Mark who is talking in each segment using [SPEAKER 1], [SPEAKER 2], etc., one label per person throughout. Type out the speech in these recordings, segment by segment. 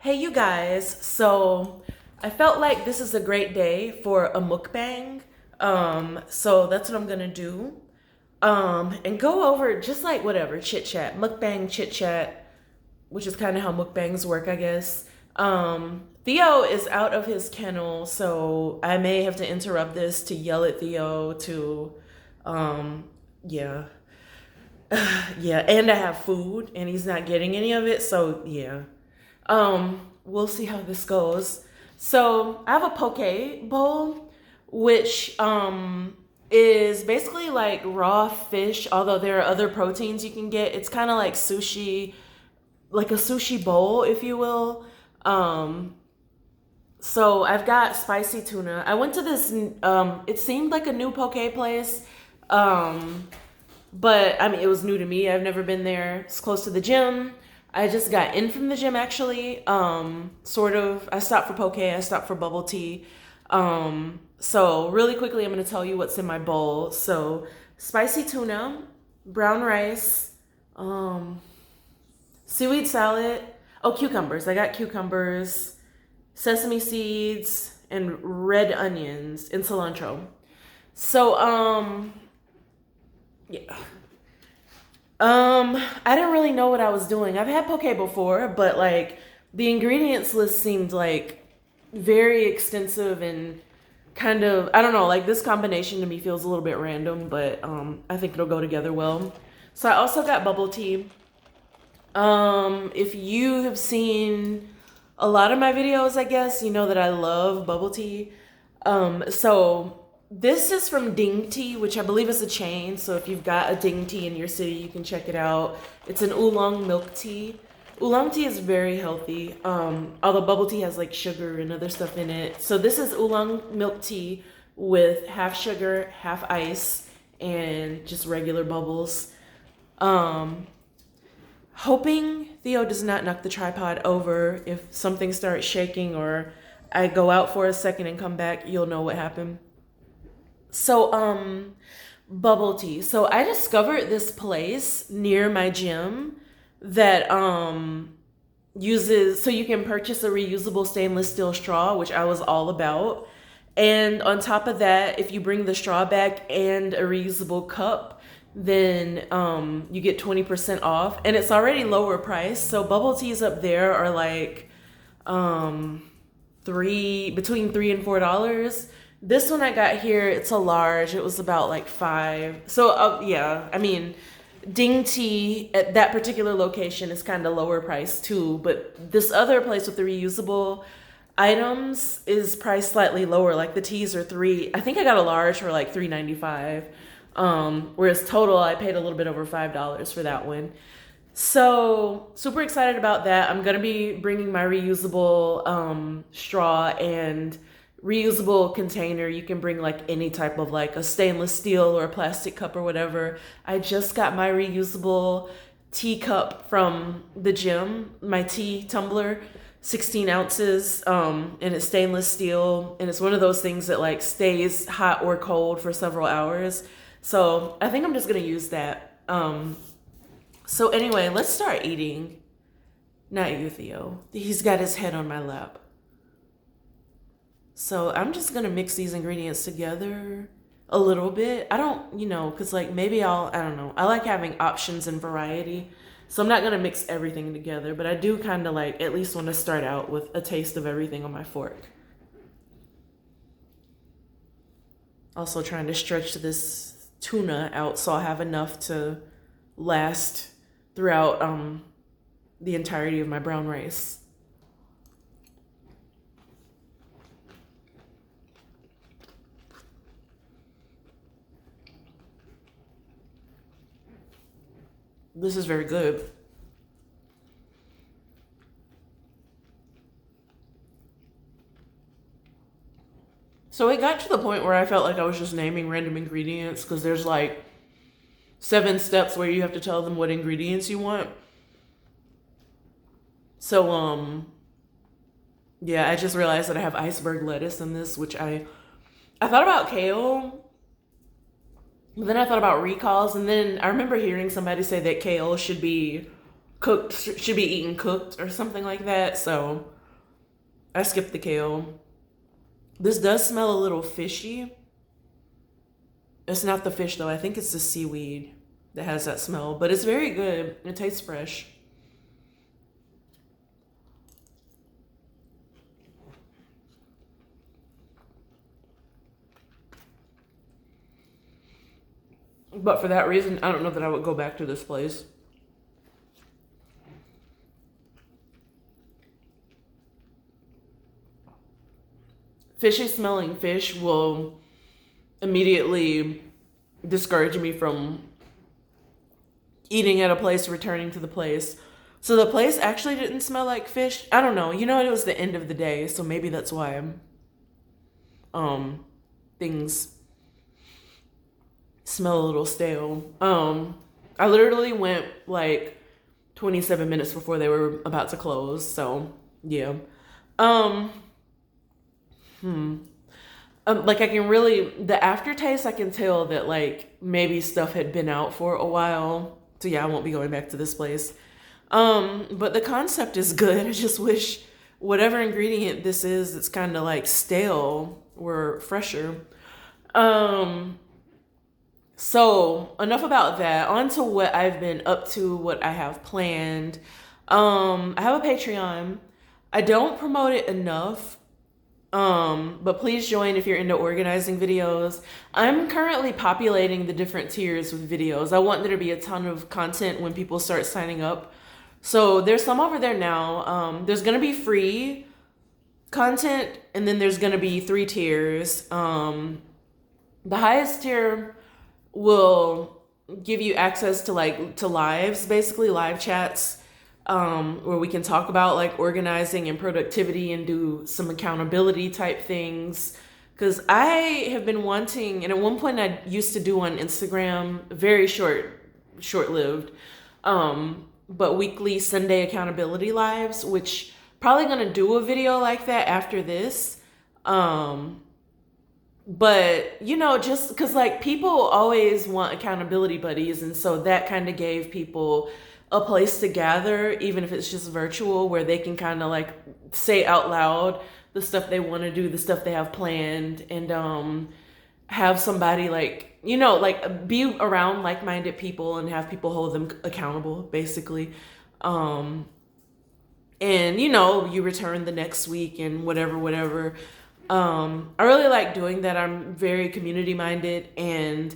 [SPEAKER 1] Hey you guys, so I felt like this is a great day for a mukbang. So that's what I'm gonna do. And go over just like whatever, chit chat, mukbang chit chat, which is kind of how mukbangs work, I guess. Theo is out of his kennel, so I may have to interrupt this to yell at Theo to, um, yeah, yeah, and I have food and he's not getting any of it, so yeah. We'll see how this goes. So I have a poke bowl, which is basically like raw fish, although there are other proteins you can get. It's kind of like sushi, like a sushi bowl, if you will. Um, so I've got spicy tuna. I went to this, it seemed like a new poke place. Um, but I mean, it was new to me. I've never been there. It's close to the gym. I just got in from the gym actually. Sort of. I stopped for poke. I stopped for bubble tea. So really quickly, I'm gonna tell you what's in my bowl. So spicy tuna, brown rice, um, seaweed salad. Oh, cucumbers. I got cucumbers, sesame seeds, and red onions and cilantro. So yeah. I didn't really know what I was doing. I've had poke before, but like the ingredients list seemed like very extensive and kind of, I don't know, like this combination to me feels a little bit random, but I think it'll go together well. So I also got bubble tea. If you have seen a lot of my videos, I guess, you know that I love bubble tea. So this is from Ding Tea, which I believe is a chain. So if you've got a Ding Tea in your city, you can check it out. It's an oolong milk tea. Oolong tea is very healthy. Although bubble tea has like sugar and other stuff in it. So this is oolong milk tea with half sugar, half ice, and just regular bubbles. Um, Hoping Theo does not knock the tripod over. If something starts shaking or I go out for a second and come back, you'll know what happened. So, bubble tea. So I discovered this place near my gym that uses, so you can purchase a reusable stainless steel straw, which I was all about. And on top of that, if you bring the straw back and a reusable cup, then you get 20% off. And it's already lower price. So bubble teas up there are like between $3 and $4. This one I got here, it's a large. It was about like 5. So yeah, I mean, Ding Tea at that particular location is kind of lower price too. But this other place with the reusable items is priced slightly lower. Like the teas are 3. I think I got a large for like $3.95. Whereas total I paid a little bit over $5 for that one. So super excited about that. I'm gonna be bringing my reusable straw and reusable container. You can bring like any type of like a stainless steel or a plastic cup or whatever. I just got my reusable teacup from the gym, my tea tumbler, 16 ounces, and it's stainless steel, and it's one of those things that like stays hot or cold for several hours. So I think I'm just gonna use that. So anyway, let's start eating. Not you, Theo. He's got his head on my lap. So I'm just gonna mix these ingredients together a little bit. I don't, cause like maybe I don't know. I like having options and variety. So I'm not gonna mix everything together, but I do kind of like at least want to start out with a taste of everything on my fork. Also trying to stretch this tuna out so I have enough to last throughout the entirety of my brown rice. This is very good. So it got to the point where I felt like I was just naming random ingredients because there's like 7 steps where you have to tell them what ingredients you want. So yeah, I just realized that I have iceberg lettuce in this, which I thought about kale, but then I thought about recalls, and then I remember hearing somebody say that kale should be cooked, should be eaten cooked or something like that. So I skipped the kale. This does smell a little fishy. It's not the fish though. I think it's the seaweed that has that smell, but it's very good. It tastes fresh. But for that reason, I don't know that I would go back to this place. Fishy smelling fish will immediately discourage me from eating at a place, returning to the place. So the place actually didn't smell like fish. I don't know. You know, it was the end of the day, so maybe that's why things smell a little stale. I literally went like 27 minutes before they were about to close. So yeah. Like I can really, the aftertaste, I can tell that like maybe stuff had been out for a while. So yeah, I won't be going back to this place. But the concept is good. I just wish whatever ingredient this is, it's kind of like stale, were fresher. So enough about that. On to what I've been up to, what I have planned. I have a Patreon. I don't promote it enough. But please join if you're into organizing videos. I'm currently populating the different tiers with videos. I want there to be a ton of content when people start signing up. So there's some over there now. There's gonna be free content, and then there's gonna be 3 tiers. The highest tier will give you access to lives, basically live chats, where we can talk about like organizing and productivity and do some accountability type things. Because I have been wanting, and at one point I used to do on Instagram, very short-lived, but weekly Sunday accountability lives, which probably gonna do a video like that after this. But you know, just because like people always want accountability buddies, and so that kind of gave people a place to gather, even if it's just virtual, where they can kind of like say out loud the stuff they want to do, the stuff they have planned, and have somebody like, you know, like be around like-minded people and have people hold them accountable, basically. And you know, you return the next week and whatever. I really like doing that. I'm very community minded, and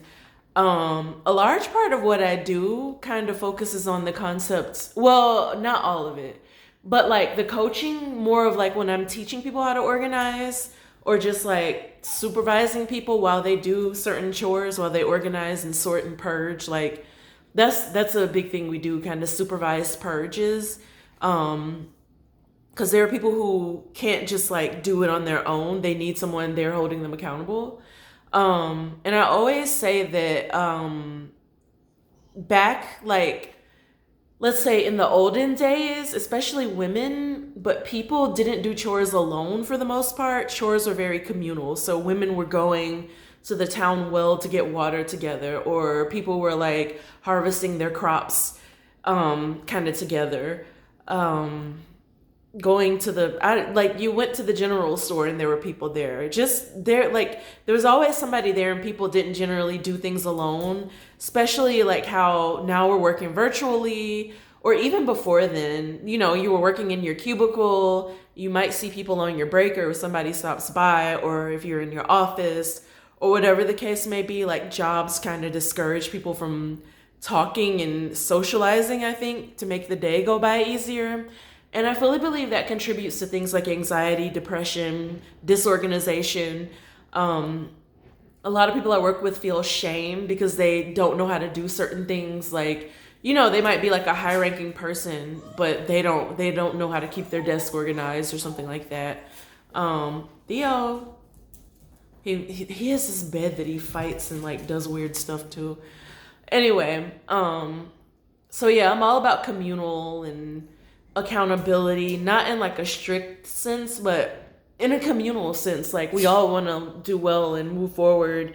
[SPEAKER 1] a large part of what I do kind of focuses on the concepts. Well, not all of it, but like the coaching, more of like when I'm teaching people how to organize, or just like supervising people while they do certain chores, while they organize and sort and purge. Like that's a big thing we do, kind of supervised purges. Because there are people who can't just like do it on their own. They need someone there holding them accountable. And I always say that back, like, let's say in the olden days, especially women, but people didn't do chores alone for the most part. Chores are very communal. So women were going to the town well to get water together, or people were like harvesting their crops kind of together. Going to you went to the general store and there were people there. Just there, like there was always somebody there, and people didn't generally do things alone, especially like how now we're working virtually, or even before then, you know, you were working in your cubicle, you might see people on your break, or if somebody stops by, or if you're in your office, or whatever the case may be. Like jobs kind of discourage people from talking and socializing, I think, to make the day go by easier. And I fully believe that contributes to things like anxiety, depression, disorganization. A lot of people I work with feel shame because they don't know how to do certain things. Like, you know, they might be like a high-ranking person, but they don't know how to keep their desk organized or something like that. Theo, he has this bed that he fights and like does weird stuff too. Anyway, so yeah, I'm all about communal and accountability, not in like a strict sense, but in a communal sense. Like we all want to do well and move forward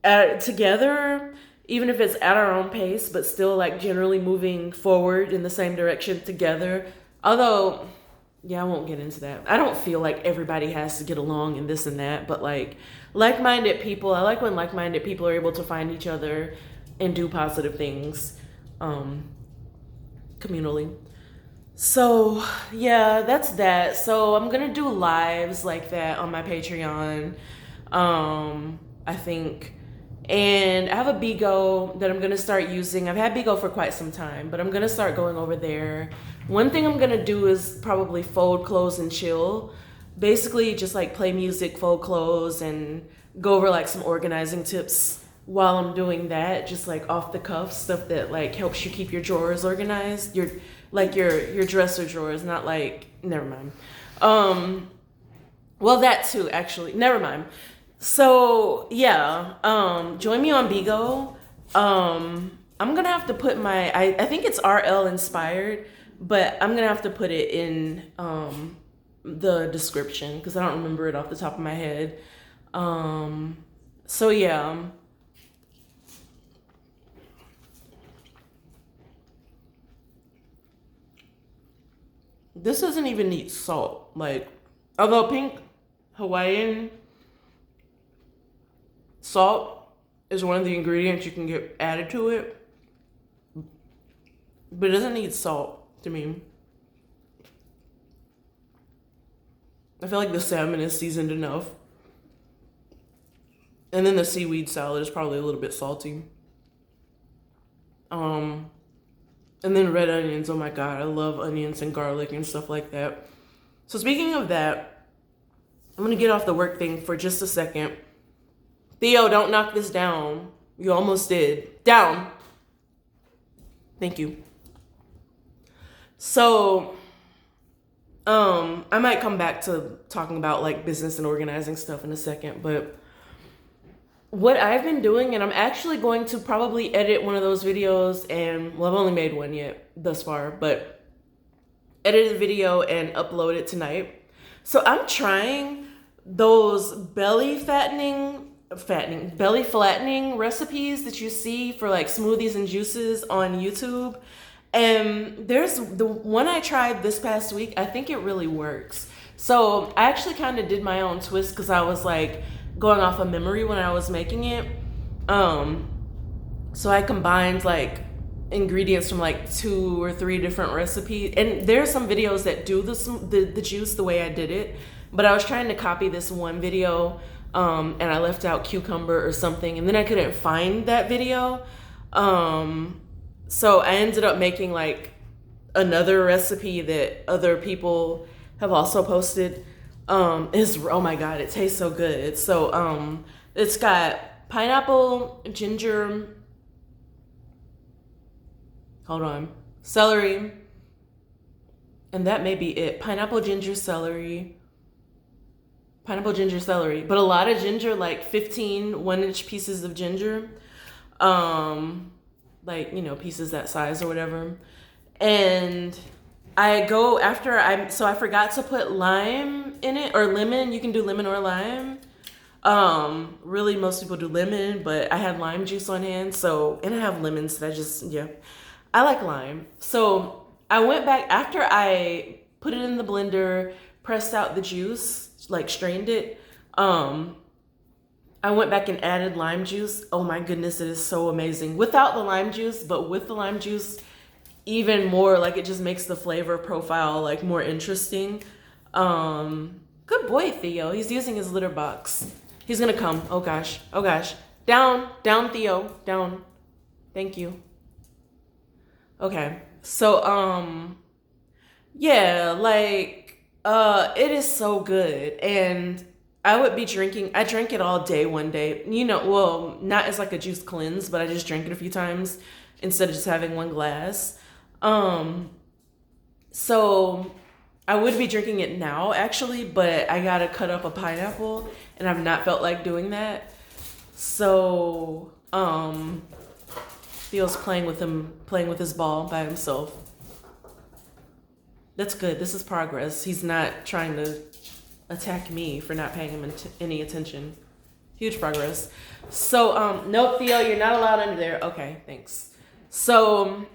[SPEAKER 1] together, even if it's at our own pace, but still like generally moving forward in the same direction together. Although, yeah, I won't get into that. I don't feel like everybody has to get along and this and that, but like like-minded people, I like when like-minded people are able to find each other and do positive things communally. So yeah, that's that. So I'm gonna do lives like that on my Patreon, I think. And I have a Bigo that I'm gonna start using. I've had Bigo for quite some time, but I'm gonna start going over there. One thing I'm gonna do is probably fold clothes and chill. Basically just like play music, fold clothes, and go over like some organizing tips while I'm doing that. Just like off the cuff stuff that like helps you keep your drawers organized. Your dresser drawers, not like, never mind. Well, that too, actually. Never mind. So yeah, join me on Bigo. I'm gonna have to put my, I think it's RL inspired, but I'm gonna have to put it in the description because I don't remember it off the top of my head. So yeah. This doesn't even need salt. Like, although pink Hawaiian salt is one of the ingredients you can get added to it, but it doesn't need salt to me. I feel like the salmon is seasoned enough. And then the seaweed salad is probably a little bit salty. And then red onions, oh my God, I love onions and garlic and stuff like that. So speaking of that, I'm gonna get off the work thing for just a second. Theo, don't knock this down. You almost did. Down. Thank you. So, I might come back to talking about like business and organizing stuff in a second, but what I've been doing, and I'm actually going to probably edit one of those videos, and well, I've only made one yet thus far, but edit a video and upload it tonight. So I'm trying those belly flattening recipes that you see for like smoothies and juices on YouTube. And there's the one I tried this past week. I think it really works. So I actually kind of did my own twist because I was like going off of memory when I was making it. So I combined like ingredients from like 2 or 3 different recipes. And there's some videos that do the juice the way I did it. But I was trying to copy this one video, and I left out cucumber or something, and then I couldn't find that video. So I ended up making like another recipe that other people have also posted. Oh my God, it tastes so good. So it's got pineapple, ginger, celery, and that may be it. Pineapple, ginger, celery, but a lot of ginger, like 15 1-inch pieces of ginger, like, you know, pieces that size or whatever. And I forgot to put lime in it, or lemon. You can do lemon or lime. Really most people do lemon, but I had lime juice on hand, and I have lemons that I like lime. So I went back after I put it in the blender, pressed out the juice, like strained it. I went back and added lime juice. Oh my goodness, it is so amazing. Without the lime juice, but with the lime juice, even more, like it just makes the flavor profile like more interesting. Good boy, Theo. He's using his litter box. He's gonna come. Oh gosh. Down, Theo, down. Thank you. Okay. So, yeah, like, it is so good. And I drank it all day one day. You know, well, not as like a juice cleanse, but I just drank it a few times instead of just having one glass. So I would be drinking it now actually, but I gotta cut up a pineapple and I've not felt like doing that. So, Theo's playing with his ball by himself. That's good. This is progress. He's not trying to attack me for not paying him any attention. Huge progress. So, nope, Theo, you're not allowed under there. Okay, thanks. So,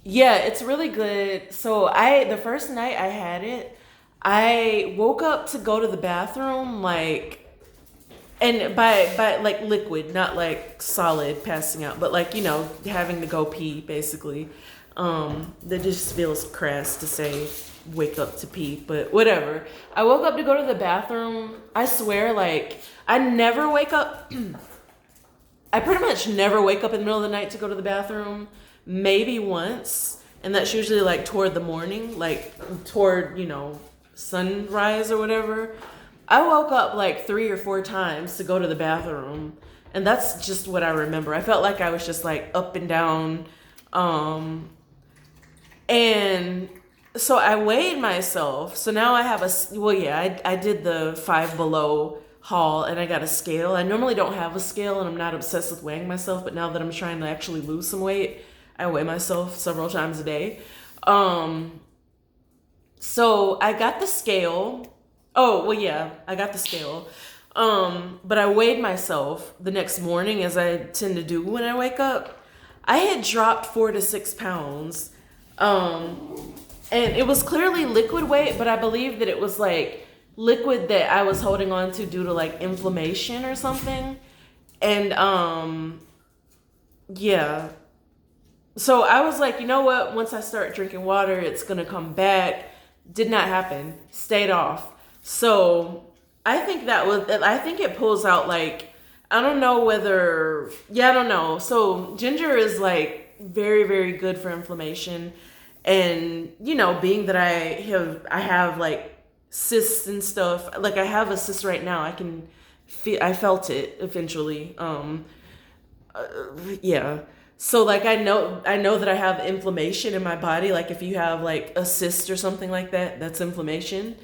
[SPEAKER 1] yeah, it's really good. So, the first night I had it, I woke up to go to the bathroom, like, and by like liquid, not like solid passing out, but like, having to go pee, basically. That just feels crass to say wake up to pee, but whatever. I woke up to go to the bathroom. I swear, like, I never wake up. I pretty much never wake up in the middle of the night to go to the bathroom. Maybe once, and that's usually like toward the morning, like toward, sunrise or whatever. I woke up like 3 or 4 times to go to the bathroom, and that's just what I remember. I felt like I was just like up and down. And so I weighed myself. So now I have I did the Five Below haul, and I got a scale. I normally don't have a scale, and I'm not obsessed with weighing myself, but now that I'm trying to actually lose some weight, I weigh myself several times a day. So I got the scale. Oh, well, yeah, I got the scale. But I weighed myself the next morning, as I tend to do when I wake up. I had dropped 4 to 6 pounds. And it was clearly liquid weight, but I believe that it was like liquid that I was holding on to due to like inflammation or something. And yeah. So I was like, you know what? Once I start drinking water, it's gonna come back. Did not happen. Stayed off. So I think it pulls out like, I don't know whether, I don't know. So ginger is like very, very good for inflammation. And, being that I have like cysts and stuff, like I have a cyst right now. I felt it eventually. Yeah. So like, I know that I have inflammation in my body. Like if you have like a cyst or something like that, that's inflammation.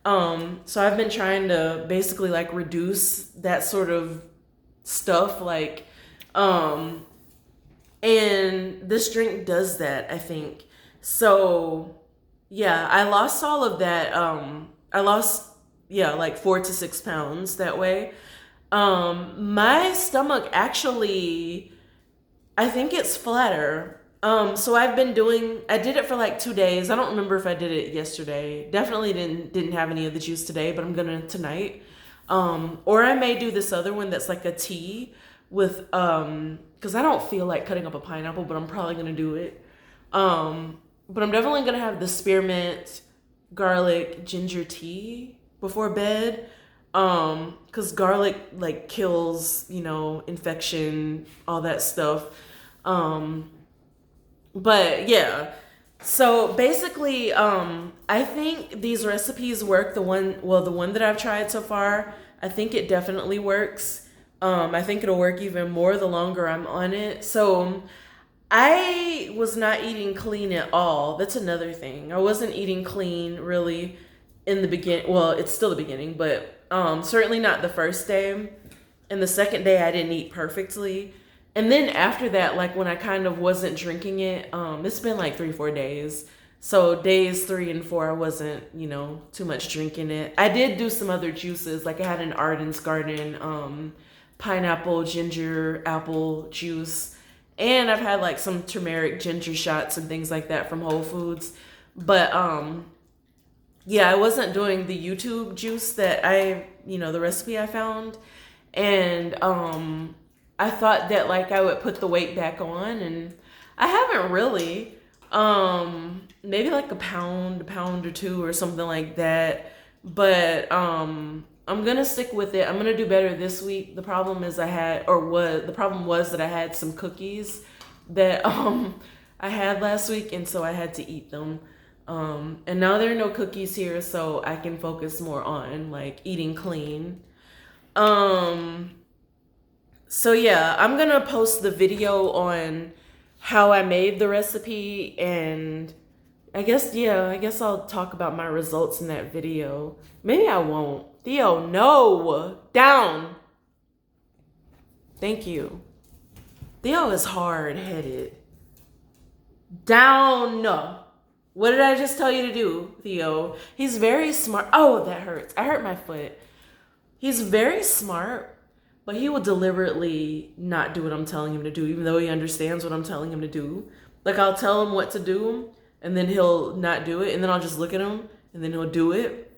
[SPEAKER 1] So I've been trying to basically like reduce that sort of stuff, like, and this drink does that, I think. So yeah, I lost all of that. I lost, like 4 to 6 pounds that way. My stomach actually, I think it's flatter. So I did it for like 2 days. I don't remember if I did it yesterday. Definitely didn't have any of the juice today, but I'm gonna tonight. Or I may do this other one that's like a tea with, cause I don't feel like cutting up a pineapple, but I'm probably gonna do it. But I'm definitely gonna have the spearmint garlic ginger tea before bed. Cause garlic like kills, infection, all that stuff. But yeah, so basically, I think these recipes work. The one that I've tried so far, I think it definitely works. I think it'll work even more the longer I'm on it. So I was not eating clean at all. That's another thing. I wasn't eating clean really in the beginning. Well, it's still the beginning, but certainly not the first day. And the second day I didn't eat perfectly. And then after that, like when I kind of wasn't drinking it, it's been like 3-4 days. So days 3 and 4, I wasn't, too much drinking it. I did do some other juices. Like I had an Arden's Garden, pineapple, ginger, apple juice. And I've had like some turmeric ginger shots and things like that from Whole Foods. But yeah, I wasn't doing the YouTube juice that the recipe I found. And I thought that like I would put the weight back on, and I haven't really. Maybe like a pound or 2 or something like that. But I'm gonna stick with it. I'm gonna do better this week. The problem was that I had some cookies that I had last week, and so I had to eat them. And now there are no cookies here, so I can focus more on like eating clean. So yeah, I'm gonna post the video on how I made the recipe, and I guess I'll talk about my results in that video. Maybe I won't. Theo, no! Down! Thank you. Theo is hard-headed. Down! What did I just tell you to do, Theo? He's very smart. Oh, that hurts. I hurt my foot. He's very smart, but he will deliberately not do what I'm telling him to do, even though he understands what I'm telling him to do. Like, I'll tell him what to do, and then he'll not do it, and then I'll just look at him, and then he'll do it.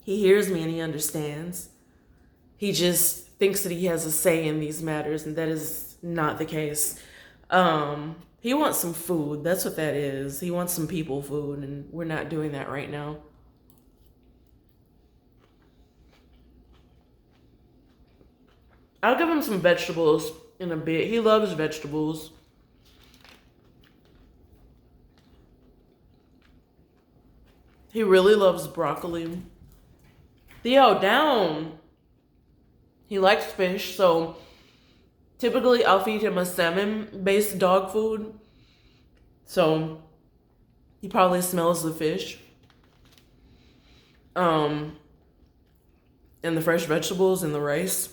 [SPEAKER 1] He hears me and he understands. He just thinks that he has a say in these matters, and that is not the case. He wants some food. That's what that is. He wants some people food, and we're not doing that right now. I'll give him some vegetables in a bit. He loves vegetables. He really loves broccoli. Theo, down. He likes fish, so typically I'll feed him a salmon-based dog food. So he probably smells the fish. And the fresh vegetables and the rice.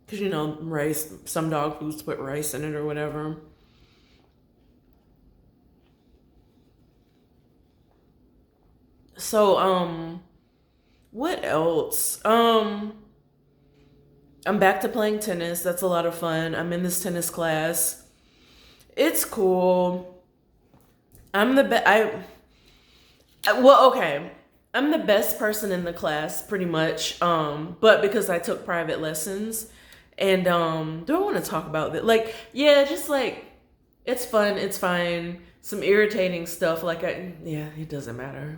[SPEAKER 1] Because, you know, rice, some dog foods put rice in it or whatever. So, what else? I'm back to playing tennis. That's a lot of fun. I'm in this tennis class. It's cool. I'm the okay. I'm the best person in the class, pretty much. But because I took private lessons, and do I want to talk about that? Like, yeah, just like it's fun. It's fine. Some irritating stuff. Like, it doesn't matter.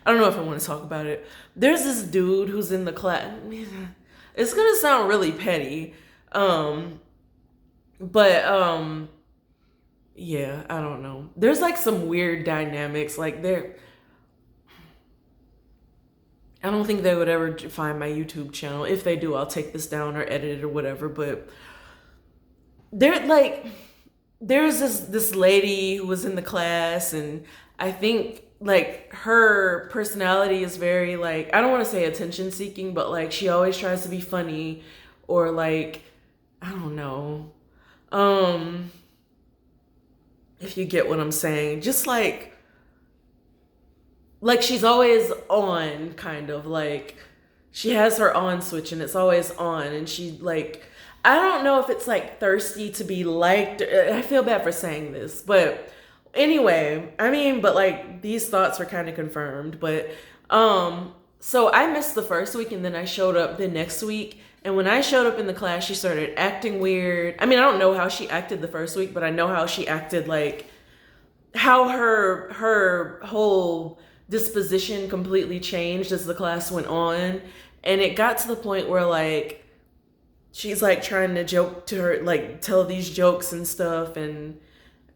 [SPEAKER 1] I don't know if I want to talk about it. There's this dude who's in the class. It's gonna sound really petty, but yeah, I don't know. There's like some weird dynamics. Like I don't think they would ever find my YouTube channel. If they do, I'll take this down or edit it or whatever. But there's this lady who was in the class, and I think like her personality is very like, I don't want to say attention seeking, but like she always tries to be funny, or like, I don't know. If you get what I'm saying, just like she's always on, kind of like she has her on switch and it's always on, and she like, I don't know if it's like thirsty to be liked. I feel bad for saying this, but anyway, I mean, but like these thoughts were kind of confirmed. But so I missed the first week, and then I showed up the next week, and when I showed up in the class, she started acting weird. I mean, I don't know how she acted the first week, but I know how she acted, like how her whole disposition completely changed as the class went on. And it got to the point where like she's like trying to joke to her, like tell these jokes and stuff, and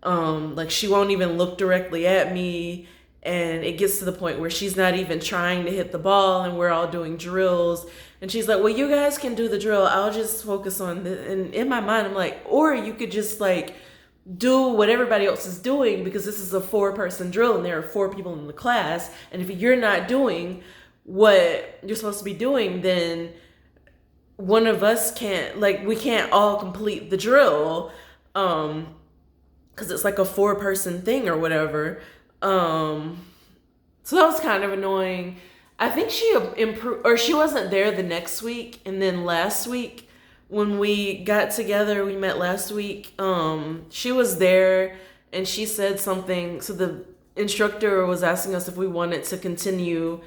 [SPEAKER 1] like she won't even look directly at me, and it gets to the point where she's not even trying to hit the ball, and we're all doing drills, and she's like, well, you guys can do the drill, I'll just focus on this. And in my mind I'm like, or you could just like do what everybody else is doing, because this is a 4-person drill and there are 4 people in the class, and if you're not doing what you're supposed to be doing, then one of us can't, like, we can't all complete the drill, because it's like a 4-person thing or whatever. So that was kind of annoying. I think she improved, or she wasn't there the next week, and then last week when we got together, we met last week, she was there, and she said something. So the instructor was asking us if we wanted to continue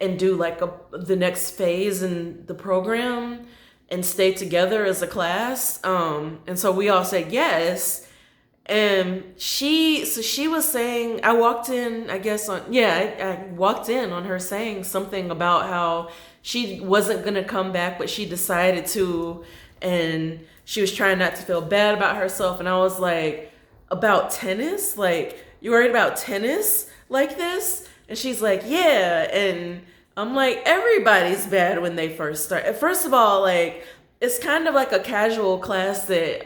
[SPEAKER 1] and do like the next phase in the program and stay together as a class. And so we all said yes. And she was saying, I walked in, I guess I walked in on her saying something about how she wasn't going to come back, but she decided to, and she was trying not to feel bad about herself. And I was like, about tennis? Like, you worried about tennis like this? And she's like, yeah. And I'm like, everybody's bad when they first start. First of all, like, it's kind of like a casual class that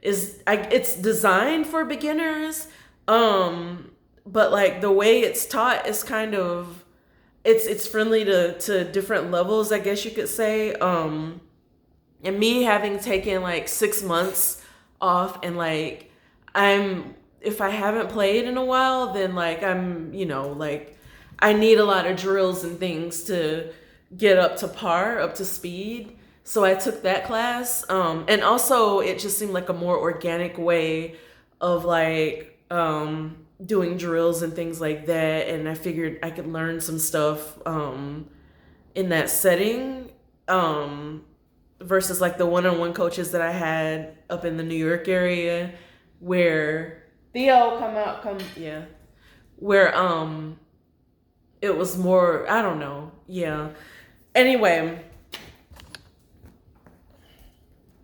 [SPEAKER 1] it's designed for beginners, but like the way it's taught is kind of, it's friendly to different levels, I guess you could say. And me having taken like 6 months off, and like if I haven't played in a while, then like like I need a lot of drills and things to get up to par, up to speed. So I took that class. And also it just seemed like a more organic way of like doing drills and things like that. And I figured I could learn some stuff in that setting versus like the one-on-one coaches that I had up in the New York area where Theo where it was more, I don't know. Yeah. Anyway,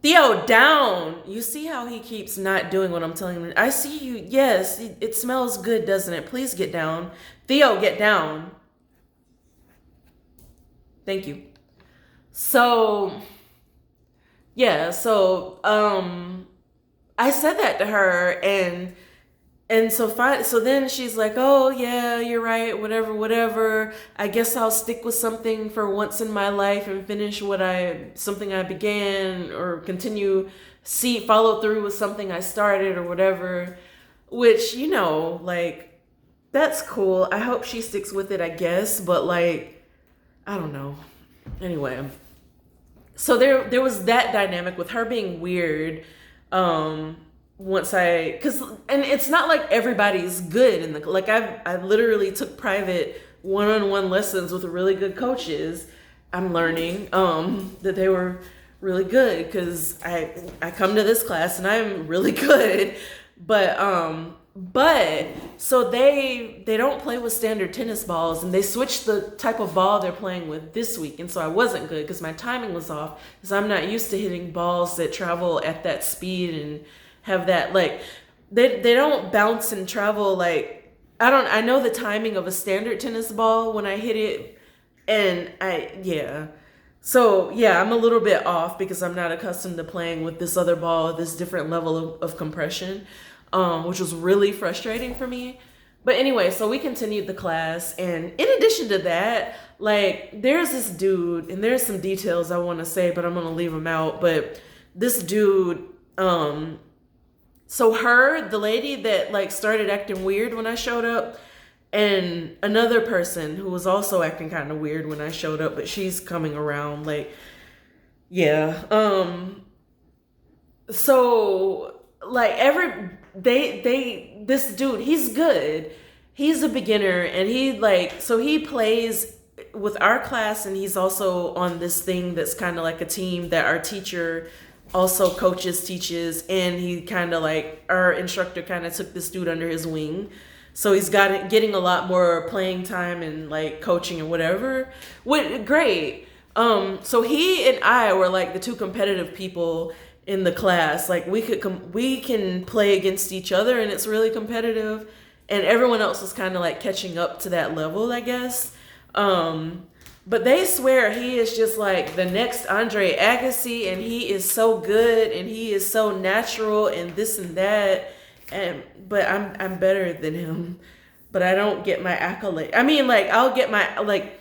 [SPEAKER 1] Theo, down. You see how he keeps not doing what I'm telling him? I see you. Yes, it smells good, doesn't it? Please get down. Theo, get down. Thank you. So, yeah, so I said that to her, and so then she's like, "Oh yeah, you're right. Whatever. I guess I'll stick with something for once in my life and finish something I began, or follow through with something I started, or whatever." Which, like, that's cool. I hope she sticks with it, I guess. But like, I don't know. Anyway, so there was that dynamic with her being weird. And it's not like everybody's good I literally took private one-on-one lessons with really good coaches. I'm learning that they were really good because I come to this class and I'm really good, but so they don't play with standard tennis balls, and they switched the type of ball they're playing with this week, and so I wasn't good because my timing was off because I'm not used to hitting balls that travel at that speed and have that, like, they don't bounce and travel like, I know the timing of a standard tennis ball when I hit it, and so yeah, I'm a little bit off because I'm not accustomed to playing with this other ball, this different level of compression, which was really frustrating for me. But anyway, so we continued the class, and in addition to that, like, there's this dude, and there's some details I want to say, but I'm gonna leave them out. But this dude, so the lady that like started acting weird when I showed up, and another person who was also acting kind of weird when I showed up, but she's coming around, like, yeah. So like this dude, he's good. He's a beginner, and he plays with our class, and he's also on this thing that's kind of like a team that our teacher also teaches, and he kind of like, our instructor kind of took this dude under his wing. So he's getting a lot more playing time and like coaching and whatever. Great. So he and I were like the two competitive people in the class. Like, we can play against each other, and it's really competitive. And everyone else was kind of like catching up to that level, I guess. But they swear he is just like the next Andre Agassi, and he is so good, and he is so natural, and this and that. But I'm better than him. But I don't get my accolade. I mean, like, I'll get my, like,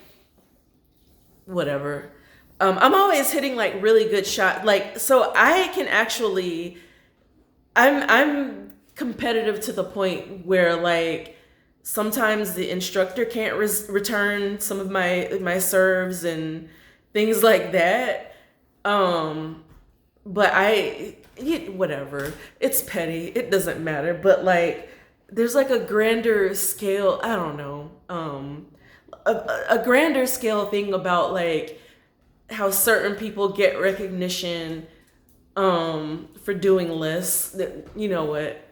[SPEAKER 1] whatever. I'm always hitting like really good shot. Like, so I can actually, I'm competitive to the point where like sometimes the instructor can't return some of my serves and things like that. But whatever. It's petty. It doesn't matter. But like, there's like a grander scale. I don't know. A grander scale thing about like how certain people get recognition for doing less. You know what?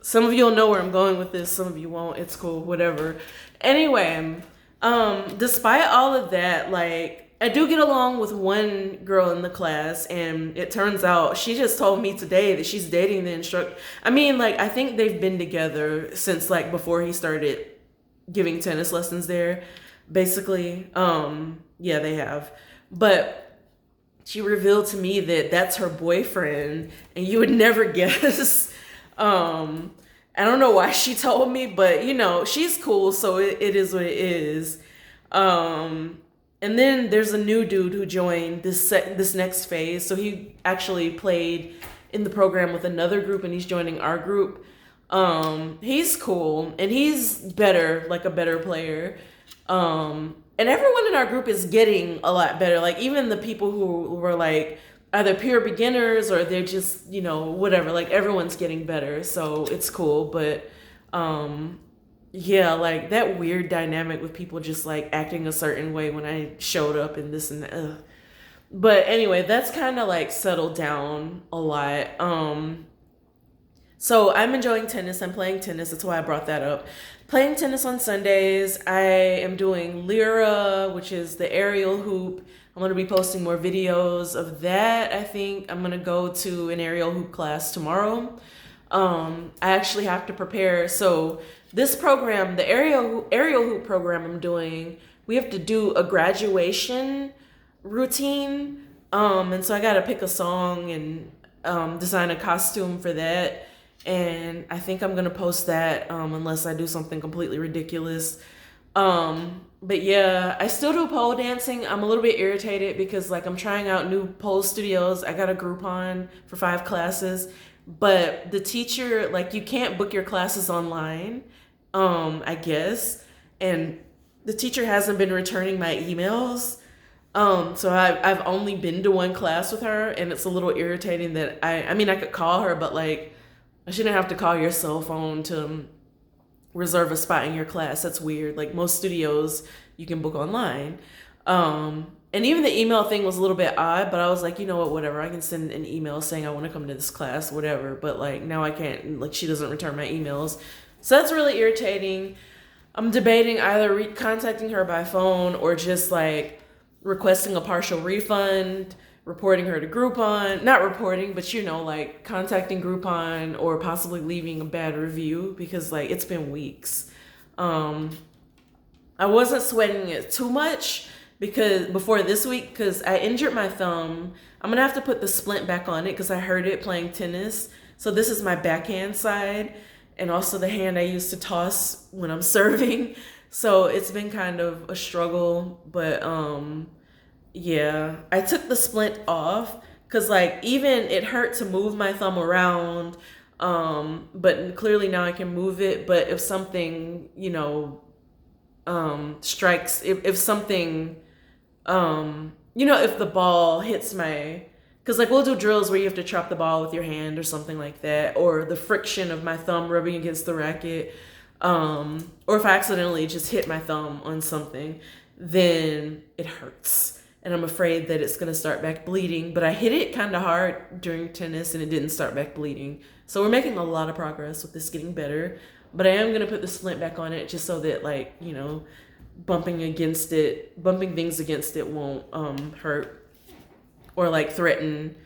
[SPEAKER 1] Some of you'll know where I'm going with this. Some of you won't. It's cool. Whatever. Anyway, despite all of that, like, I do get along with one girl in the class, and it turns out she just told me today that she's dating the instructor. I mean, like, I think they've been together since like before he started giving tennis lessons there, basically. Yeah, they have. But she revealed to me that that's her boyfriend, and you would never guess. I don't know why she told me, but you know, she's cool, so it is what it is. And then there's a new dude who joined this next phase. So he actually played in the program with another group, and he's joining our group. He's cool, and he's better, like a better player. And everyone in our group is getting a lot better. Like even the people who were like either pure beginners or they're just, whatever, like everyone's getting better. So it's cool. But yeah, like that weird dynamic with people just like acting a certain way when I showed up and this and that. Ugh. But anyway, that's kind of like settled down a lot. So I'm enjoying tennis. I'm playing tennis. That's why I brought that up. Playing tennis on Sundays. I am doing Lyra, which is the aerial hoop. I'm going to be posting more videos of that. I think I'm going to go to an aerial hoop class tomorrow. I actually have to prepare. So this program, the aerial hoop program I'm doing, we have to do a graduation routine. And so I got to pick a song and design a costume for that. And I think I'm gonna post that unless I do something completely ridiculous. But yeah, I still do pole dancing. I'm a little bit irritated because like I'm trying out new pole studios. I got a Groupon for 5 classes, but the teacher, like you can't book your classes online, I guess. And the teacher hasn't been returning my emails. So I've only been to one class with her, and it's a little irritating that I mean I could call her, but like I shouldn't have to call your cell phone to reserve a spot in your class. That's weird. Like most studios, you can book online. And even the email thing was a little bit odd, but I was like, you know what, whatever. I can send an email saying I want to come to this class, whatever. But like now I can't, like she doesn't return my emails. So that's really irritating. I'm debating either contacting her by phone or just like requesting a partial refund, reporting her to Groupon, not reporting, but like contacting Groupon or possibly leaving a bad review because like it's been weeks. I wasn't sweating it too much because before this week, because I injured my thumb. I'm gonna have to put the splint back on it because I hurt it playing tennis. So this is my backhand side and also the hand I use to toss when I'm serving. So it's been kind of a struggle, but yeah, I took the splint off because like even it hurt to move my thumb around, but clearly now I can move it. But if something, strikes, if something, if the ball hits my, because like we'll do drills where you have to trap the ball with your hand or something like that, or the friction of my thumb rubbing against the racket, or if I accidentally just hit my thumb on something, then it hurts. And I'm afraid that it's going to start back bleeding. But I hit it kind of hard during tennis and it didn't start back bleeding. So we're making a lot of progress with this getting better. But I am going to put the splint back on it just so that like, bumping things against it won't hurt or like threaten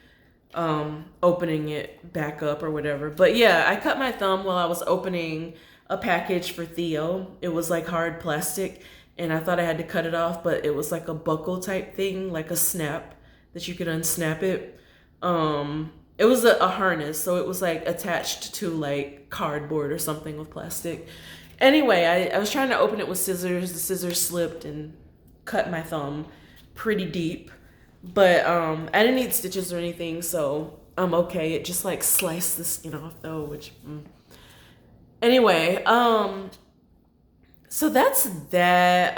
[SPEAKER 1] opening it back up or whatever. But yeah, I cut my thumb while I was opening a package for Theo. It was like hard plastic. And I thought I had to cut it off, but it was like a buckle type thing, like a snap that you could unsnap it. It was a harness, so it was like attached to like cardboard or something with plastic. Anyway, I was trying to open it with scissors. The scissors slipped and cut my thumb pretty deep. But I didn't need stitches or anything, so I'm okay. It just like sliced the skin off though, which anyway, so that's that.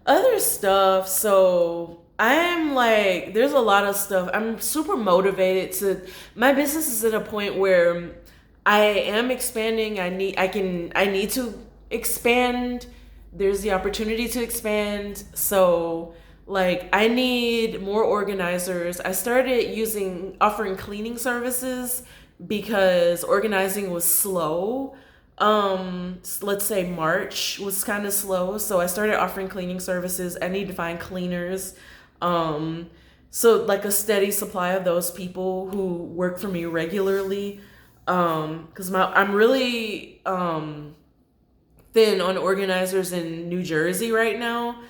[SPEAKER 1] Other stuff. So I'm like, there's a lot of stuff. I'm super motivated my business is at a point where I am expanding. I need to expand. There's the opportunity to expand. So like I need more organizers. I started offering cleaning services because organizing was slow. Let's say March was kind of slow, so I started offering cleaning services. I need to find cleaners, so like a steady supply of those people who work for me regularly, because I'm really thin on organizers in New Jersey right now,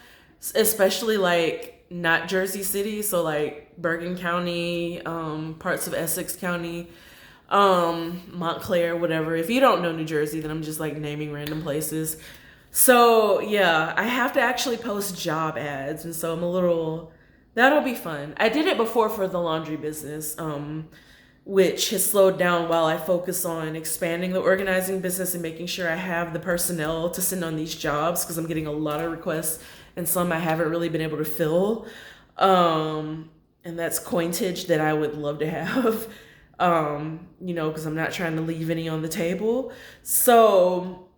[SPEAKER 1] especially like not Jersey City, so like Bergen County, parts of Essex County, Montclair, whatever. If you don't know New Jersey, then I'm just like naming random places. So yeah, I have to actually post job ads, and so that'll be fun. I did it before for the laundry business. which has slowed down while I focus on expanding the organizing business and making sure I have the personnel to send on these jobs, because I'm getting a lot of requests and some I haven't really been able to fill. And that's coinage that I would love to have, because I'm not trying to leave any on the table. So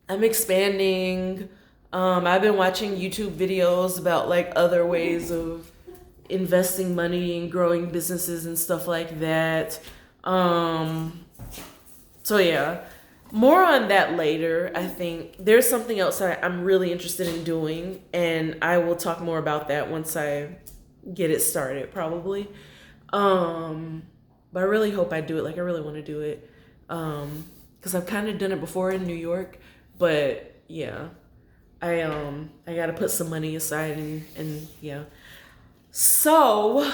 [SPEAKER 1] I'm expanding. I've been watching YouTube videos about like other ways of investing money and growing businesses and stuff like that. So yeah, more on that later. I think there's something else I'm really interested in doing, and I will talk more about that once I get it started, probably. But I really hope I do it. Like, I really want to do it, because I've kind of done it before in New York, but yeah, I gotta put some money aside and yeah. So,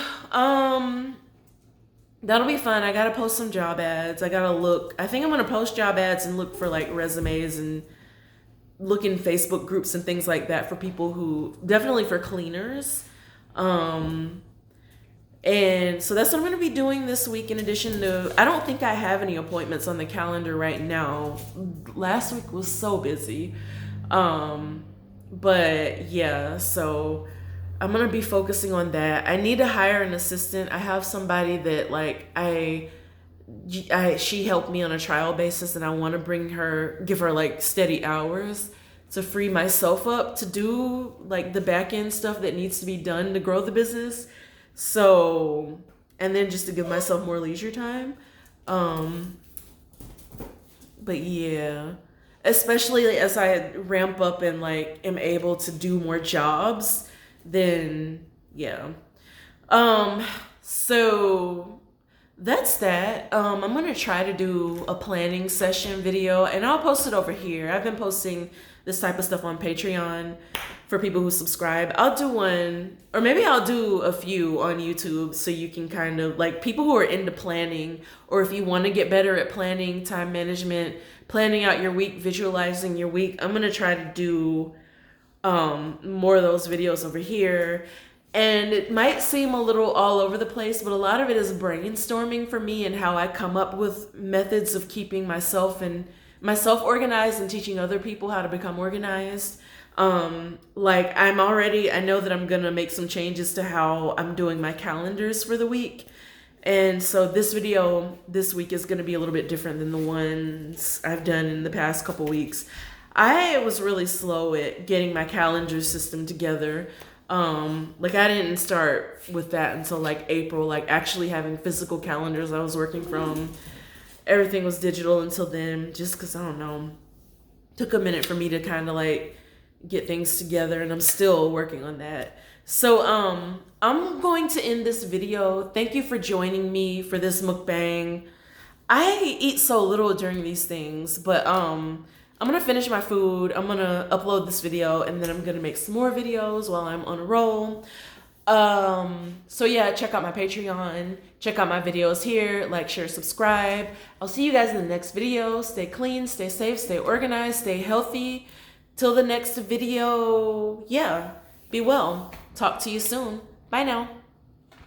[SPEAKER 1] that'll be fun. I gotta post some job ads. I gotta look. I think I'm gonna post job ads and look for like resumes and look in Facebook groups and things like that for people who, definitely for cleaners. And so that's what I'm gonna be doing this week. In addition to, I don't think I have any appointments on the calendar right now. Last week was so busy. But yeah, so I'm gonna be focusing on that. I need to hire an assistant. I have somebody that like she helped me on a trial basis, and I want to give her like steady hours to free myself up to do like the back end stuff that needs to be done to grow the business. So, and then just to give myself more leisure time. But yeah, especially as I ramp up and like am able to do more jobs, then yeah. So that's that. I'm gonna try to do a planning session video, and I'll post it over here. I've been posting this type of stuff on Patreon for people who subscribe. I'll do one, or maybe I'll do a few on YouTube, so you can kind of like, people who are into planning, or if you want to get better at planning, time management, planning out your week, visualizing your week. I'm gonna try to do more of those videos over here. And it might seem a little all over the place, but a lot of it is brainstorming for me and how I come up with methods of keeping myself organized and teaching other people how to become organized. Like I know that I'm gonna make some changes to how I'm doing my calendars for the week. And so this video this week is gonna be a little bit different than the ones I've done in the past couple weeks. I was really slow at getting my calendar system together. Like I didn't start with that until like April, like actually having physical calendars I was working from. Everything was digital until then, just because, I don't know, took a minute for me to kind of like get things together, and I'm still working on that. So I'm going to end this video. Thank you for joining me for this mukbang. I eat so little during these things, but I'm gonna finish my food. I'm gonna upload this video, and then I'm gonna make some more videos while I'm on a roll. So yeah, check out my Patreon, check out my videos here, like, share, subscribe. I'll see you guys in the next video. Stay clean, stay safe, stay organized, stay healthy. Till the next video, yeah, be well. Talk to you soon. Bye now.